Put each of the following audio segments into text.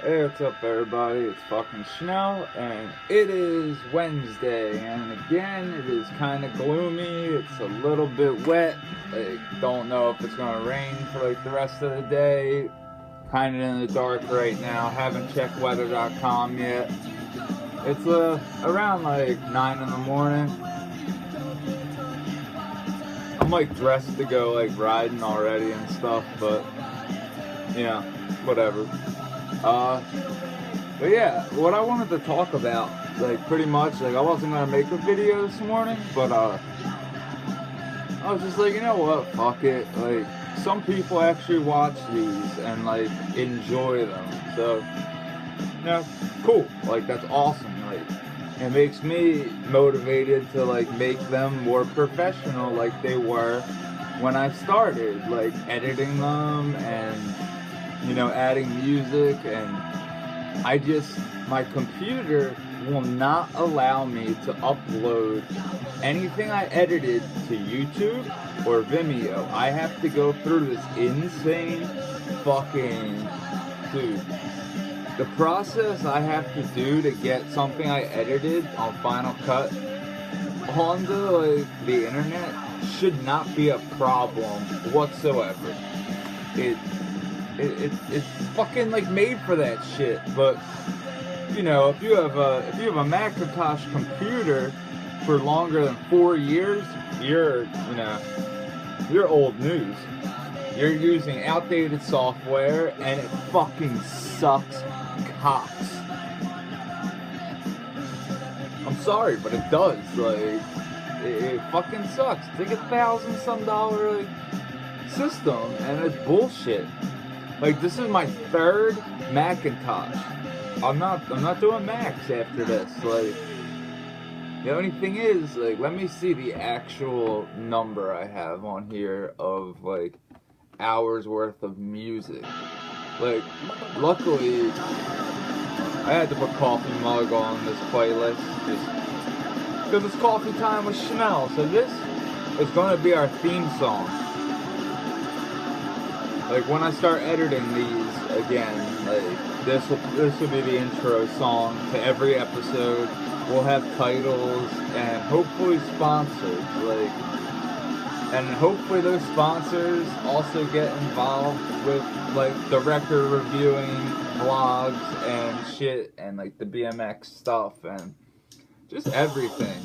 Hey, what's up, everybody? It's fucking Schnell, and it is Wednesday, and again, it is kind of gloomy. It's a little bit wet. Don't know if it's gonna rain for the rest of the day. Kind of in the dark right now. Haven't checked weather.com yet. It's around 9 in the morning. I'm dressed to go riding already and stuff, but yeah, whatever. But yeah, what I wanted to talk about, pretty much, I wasn't gonna make a video this morning, but I was just you know what, fuck it. Some people actually watch these and enjoy them, so cool. That's awesome. It makes me motivated to make them more professional, like they were when I started, editing them and adding music. And my computer will not allow me to upload anything I edited to YouTube or Vimeo. I have to go through this insane fucking, dude, the process I have to do to get something I edited on Final Cut onto the internet should not be a problem whatsoever. It's fucking made for that shit. But if you have a Macintosh computer for longer than 4 years, you're old news. You're using outdated software and it fucking sucks cocks. I'm sorry, but it does. It fucking sucks. It's $1,000 some system and it's bullshit. This is my third Macintosh. I'm not doing Macs after this. The only thing is, let me see the actual number I have on here of hours worth of music. Luckily, I had to put Coffee Mug on this playlist just because it's coffee time with Schnell. So this is gonna be our theme song. When I start editing these again, this will be the intro song to every episode. We'll have titles and hopefully sponsors, and hopefully those sponsors also get involved with the record reviewing vlogs and shit and the BMX stuff and just everything.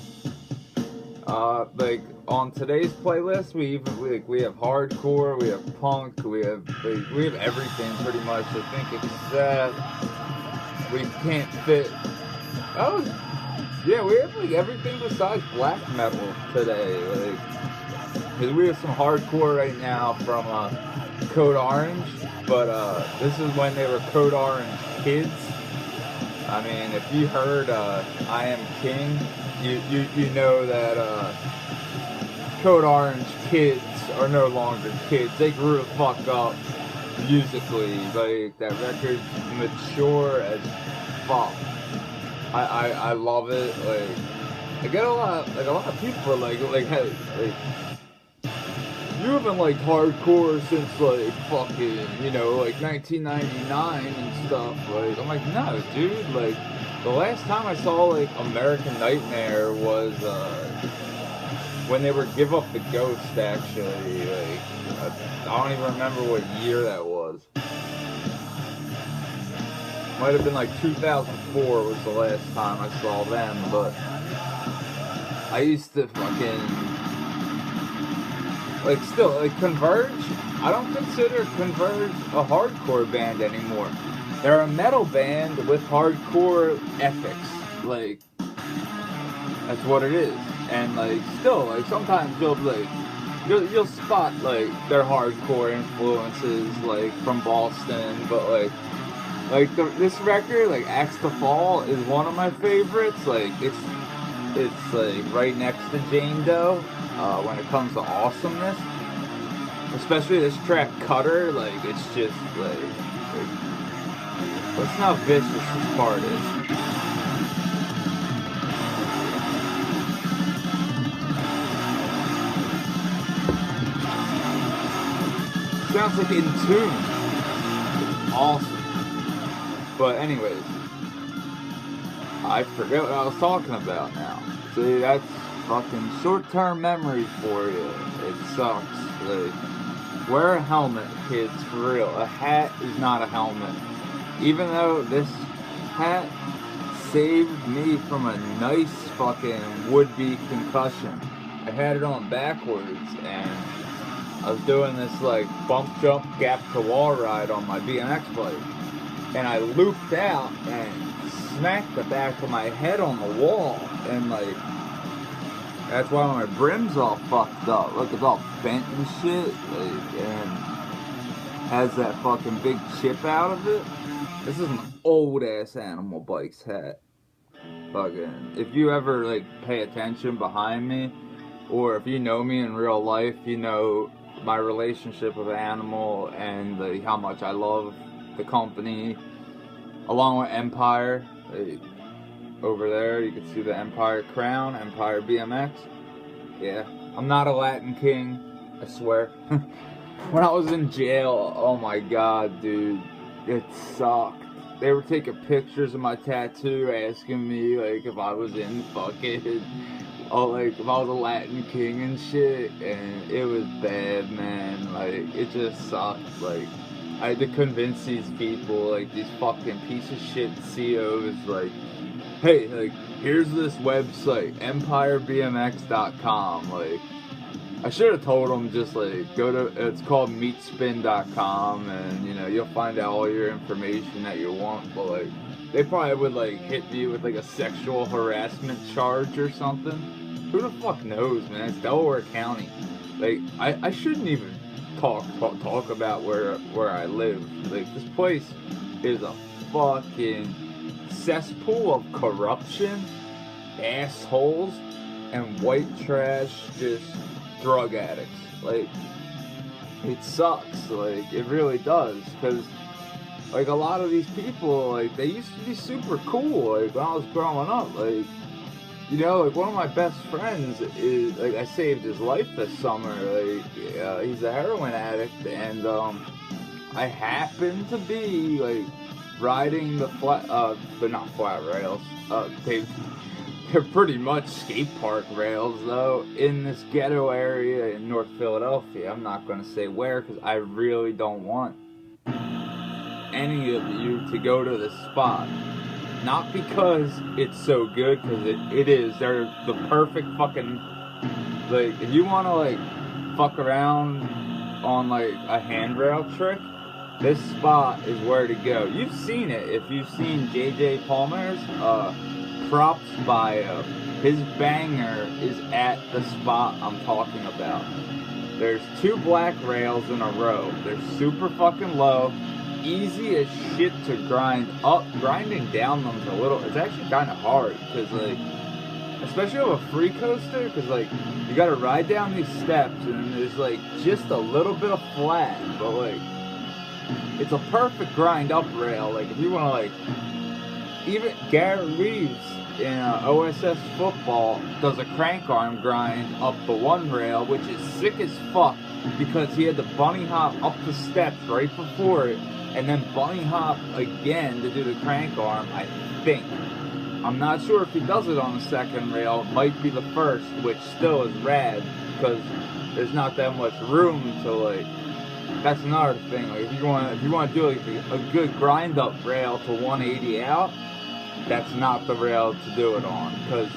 On today's playlist, we have hardcore, we have punk, we have everything pretty much. I think except we can't fit. We have everything besides black metal today. Cause we have some hardcore right now from Code Orange, but this is when they were Code Orange kids. I mean, if you heard I Am King, you know that Code Orange kids are no longer kids. They grew the fuck up musically. That record's mature as fuck. I love it. I get a lot of people are hey, you haven't hardcore since fucking 1999 and stuff. I'm no, dude. The last time I saw American Nightmare was when they were Give Up the Ghost. Actually, I don't even remember what year that was. Might have been 2004 was the last time I saw them, but I used to fucking still Converge. I don't consider Converge a hardcore band anymore. They're a metal band with hardcore ethics. That's what it is. And still sometimes you'll spot their hardcore influences from Boston, but this record, Axe to Fall, is one of my favorites. It's right next to Jane Doe when it comes to awesomeness. Especially this track Cutter, it's just listen how vicious this part is. Sounds in tune. It's awesome. But anyways, I forget what I was talking about now. See, that's fucking short-term memory for you. It sucks. Like, wear a helmet, kids, for real. A hat is not a helmet. Even though this hat saved me from a nice fucking would-be concussion. I had it on backwards, and I was doing this like bump jump gap to wall ride on my BMX bike, and I looped out and smacked the back of my head on the wall, and like that's why my brim's all fucked up. Look, it's all bent and shit, like, and has that fucking big chip out of it. This is an old ass Animal Bikes hat. Fucking, if you ever like pay attention behind me, or if you know me in real life, you know my relationship with Animal and how much I love the company, along with Empire. Over there, you can see the Empire crown, Empire BMX. Yeah, I'm not a Latin king, I swear. When I was in jail, oh my god, dude, it sucked. They were taking pictures of my tattoo, asking me like if I was in fucking, oh, like if I was a Latin king and shit, and it was bad, man. Like, it just sucked. Like, I had to convince these people, like these fucking piece of shit CEOs, like, hey, like, here's this website, empirebmx.com. Like, I should have told them just like go to, it's called meatspin.com, and you know, you'll find out all your information that you want. But like, they probably would like hit me with like a sexual harassment charge or something. Who the fuck knows, man? It's Delaware County. Like, I shouldn't even talk about where I live. Like, this place is a fucking cesspool of corruption, assholes, and white trash, just drug addicts. Like, it sucks. Like, it really does, because like a lot of these people, like, they used to be super cool. Like, when I was growing up, like, you know, like, one of my best friends is, like, I saved his life this summer. Like, he's a heroin addict, and I happened to be like riding the they're not flat rails. They're pretty much skate park rails, though, in this ghetto area in North Philadelphia. I'm not going to say where, because I really don't want any of you to go to this spot. Not because it's so good, because it is. They're the perfect fucking, like, if you want to, like, fuck around on, like, a handrail trick, this spot is where to go. You've seen it. If you've seen JJ Palmer's Props bio, his banger is at the spot I'm talking about. There's 2 black rails in a row. They're super fucking low, easy as shit to grind up. Grinding down them's a little, it's actually kind of hard, because like, especially with a free coaster, because like, you gotta ride down these steps, and there's like just a little bit of flat, but like, it's a perfect grind up rail. Like, if you want to, like, even Garrett Reeves in OSS football does a crank arm grind up the one rail, which is sick as fuck, because he had to bunny hop up the steps right before it, and then bunny hop again to do the crank arm, I think. I'm not sure if he does it on the second rail. It might be the first, which still is rad, because there's not that much room to, like, that's another thing. Like, if you want to do like a good grind up rail to 180 out, that's not the rail to do it on, because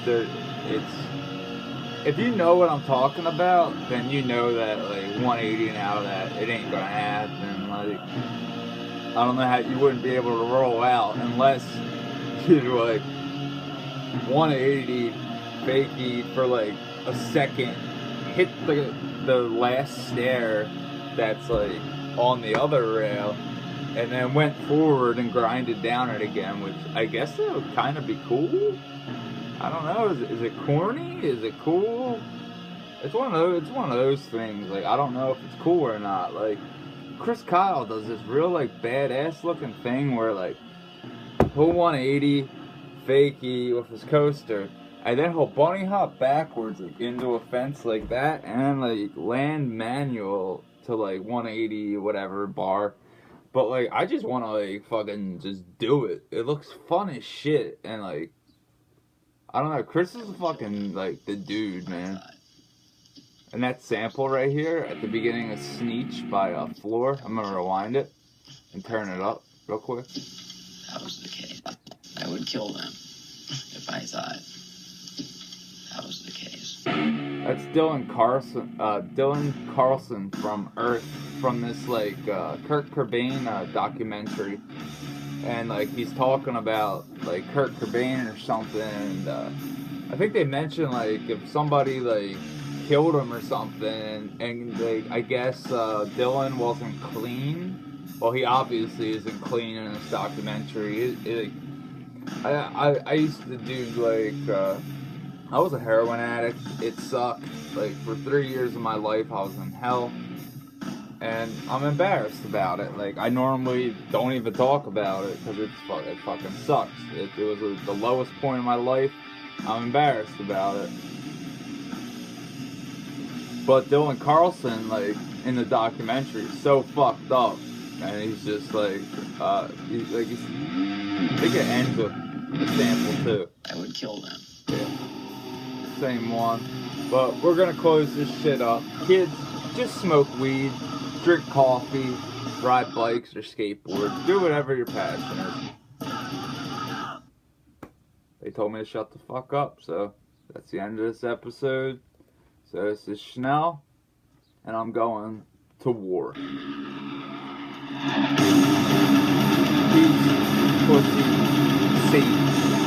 if you know what I'm talking about, then you know that like 180 and out of that, it ain't gonna happen. Like, I don't know how you wouldn't be able to roll out unless you like 180 fakie for like a second, hit the last stair that's like on the other rail, and then went forward and grinded down it again, which I guess that would kind of be cool. I don't know. Is it corny? Is it cool? It's one of those things. Like, I don't know if it's cool or not. Like, Chris Kyle does this real like badass looking thing where like he'll 180 fakie with his coaster, and then he'll bunny hop backwards like into a fence like that, and like land manual to like 180 whatever bar, But, like, I just want to, like, fucking just do it. It looks fun as shit. And, like, I don't know. Chris is fucking, like, the dude, man. And that sample right here at the beginning of Sneech by Floor, I'm going to rewind it and turn it up real quick. That was the case. I would kill them if I thought that was the case. That's Dylan Carlson from Earth, from this like Kurt Cobain documentary, and like he's talking about like Kurt Cobain or something, and I think they mentioned like if somebody like killed him or something, and like I guess Dylan wasn't clean. Well, he obviously isn't clean in this documentary. I used to do like I was a heroin addict. It sucked. Like for 3 years of my life, I was in hell, and I'm embarrassed about it. Like I normally don't even talk about it because it fucking sucks. It was the lowest point in my life. I'm embarrassed about it. But Dylan Carlson, like in the documentary, is so fucked up, and he's just like, I think it ends with the sample too. I would kill them. Yeah. Same one. But we're gonna close this shit up. Kids, just smoke weed, drink coffee, ride bikes or skateboard. Do whatever your passion is. They told me to shut the fuck up, so that's the end of this episode. So this is Schnell, and I'm going to war. Peace, pussy, safe.